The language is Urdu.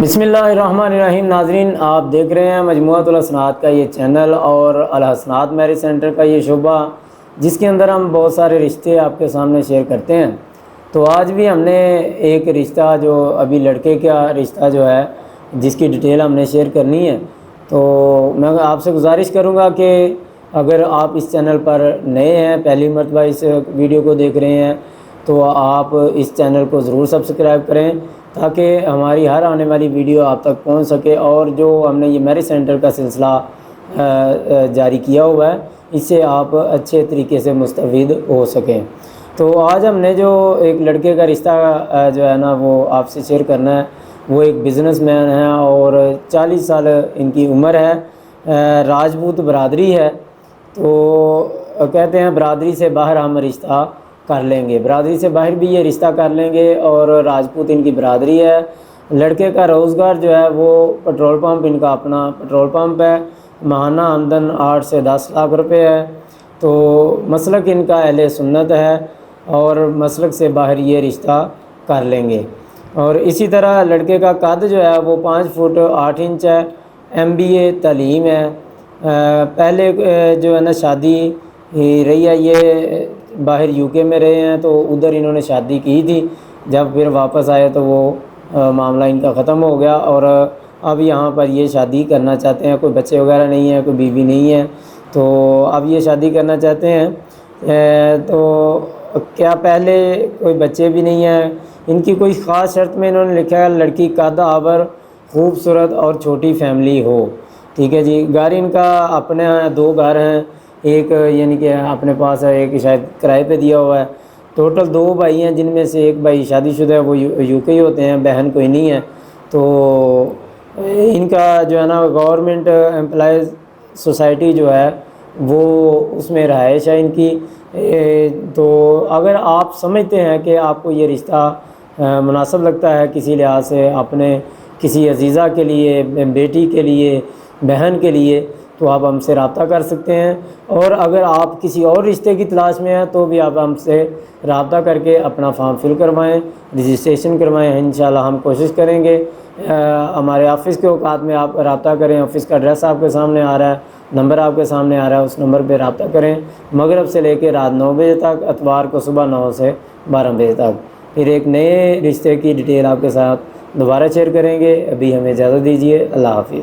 بسم اللہ الرحمن الرحیم۔ ناظرین، آپ دیکھ رہے ہیں مجموعۃ الحسنات کا یہ چینل اور الحسنات میرج سینٹر کا یہ شعبہ، جس کے اندر ہم بہت سارے رشتے آپ کے سامنے شیئر کرتے ہیں۔ تو آج بھی ہم نے ایک رشتہ جو ابھی لڑکے کا رشتہ جو ہے جس کی ڈیٹیل ہم نے شیئر کرنی ہے، تو میں آپ سے گزارش کروں گا کہ اگر آپ اس چینل پر نئے ہیں، پہلی مرتبہ اس ویڈیو کو دیکھ رہے ہیں، تو آپ اس چینل کو ضرور سبسکرائب کریں تاکہ ہماری ہر آنے والی ویڈیو آپ تک پہنچ سکے، اور جو ہم نے یہ میرج سینٹر کا سلسلہ جاری کیا ہوا ہے، اس سے آپ اچھے طریقے سے مستفید ہو سکیں۔ تو آج ہم نے جو ایک لڑکے کا رشتہ جو ہے نا وہ آپ سے شیئر کرنا ہے، وہ ایک بزنس مین ہے اور 40 سال ان کی عمر ہے، راجپوت برادری ہے۔ تو کہتے ہیں برادری سے باہر ہم رشتہ کر لیں گے، برادری سے باہر بھی یہ رشتہ کر لیں گے، اور راجپوت ان کی برادری ہے۔ لڑکے کا روزگار جو ہے وہ پٹرول پمپ، ان کا اپنا پٹرول پمپ ہے، ماہانہ آمدن 8 سے 10 لاکھ روپے ہے۔ تو مسلک ان کا اہل سنت ہے، اور مسلک سے باہر یہ رشتہ کر لیں گے۔ اور اسی طرح لڑکے کا قد جو ہے وہ 5 فٹ 8 انچ ہے، MBA تعلیم ہے۔ پہلے جو ہے نا شادی رہی ہے، یہ باہر UK میں رہے ہیں، تو ادھر انہوں نے شادی کی تھی، جب پھر واپس آئے تو وہ معاملہ ان کا ختم ہو گیا، اور اب یہاں پر یہ شادی کرنا چاہتے ہیں۔ کوئی بچے وغیرہ نہیں ہیں، کوئی بیوی نہیں ہے، تو اب یہ شادی کرنا چاہتے ہیں۔ تو کیا پہلے کوئی بچے بھی نہیں ہیں، ان کی کوئی خاص شرط میں انہوں نے لکھا ہے لڑکی قد آور، خوبصورت اور چھوٹی فیملی ہو۔ ٹھیک ہے جی۔ گھر ان کا اپنے 2 گھر ہیں، ایک یعنی کہ اپنے پاس ہے، ایک شاید کرائے پہ دیا ہوا ہے۔ ٹوٹل 2 بھائی ہیں، جن میں سے ایک بھائی شادی شدہ ہے، وہ UK ہی ہوتے ہیں، بہن کوئی نہیں ہے۔ تو ان کا جو ہے نا گورنمنٹ امپلائیز سوسائٹی جو ہے وہ اس میں رہائش ہے ان کی۔ تو اگر آپ سمجھتے ہیں کہ آپ کو یہ رشتہ مناسب لگتا ہے کسی لحاظ سے، اپنے کسی عزیزہ کے لیے، بیٹی کے لیے، بہن کے لیے، تو آپ ہم سے رابطہ کر سکتے ہیں۔ اور اگر آپ کسی اور رشتے کی تلاش میں ہیں تو بھی آپ ہم سے رابطہ کر کے اپنا فارم فل کروائیں، رجسٹریشن کروائیں۔ انشاءاللہ ہم کوشش کریں گے ہمارے آفس کے اوقات میں آپ رابطہ کریں۔ آفس کا ایڈریس آپ کے سامنے آ رہا ہے، نمبر آپ کے سامنے آ رہا ہے، اس نمبر پہ رابطہ کریں۔ مغرب سے لے کے رات 9 بجے تک، اتوار کو صبح 9 سے 12 بجے تک۔ پھر ایک نئے رشتے کی ڈیٹیل آپ کے ساتھ دوبارہ شیئر کریں گے۔ ابھی ہمیں اجازت دیجیے، اللہ حافظ۔